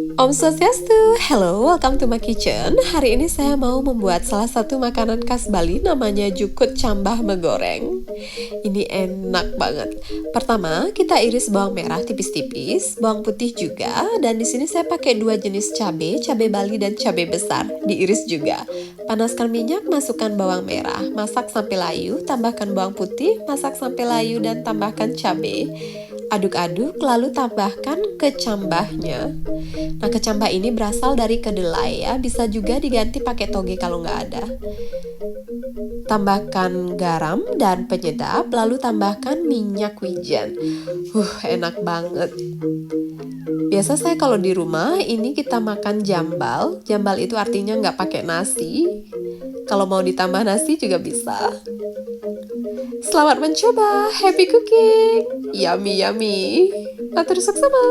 Om Swastiastu, hello, welcome to my kitchen. Hari ini saya mau membuat salah satu makanan khas Bali namanya jukut cambah megoreng. Ini enak banget. Pertama, kita iris bawang merah tipis-tipis, bawang putih juga, dan di sini saya pakai dua jenis cabai Bali dan cabai besar, diiris juga. Panaskan minyak, masukkan bawang merah, masak sampai layu, tambahkan bawang putih, masak sampai layu dan tambahkan cabai. Aduk-aduk, lalu tambahkan kecambahnya. Nah, kecambah ini berasal dari kedelai ya, bisa juga diganti pakai toge kalau nggak ada. Tambahkan garam dan penyedap, lalu tambahkan minyak wijen. Enak banget. Biasa saya kalau di rumah, ini kita makan jambal. Jambal itu artinya nggak pakai nasi. Kalau mau ditambah nasi juga bisa. Selamat mencoba, happy cooking! Yummy, yummy! Atur sama.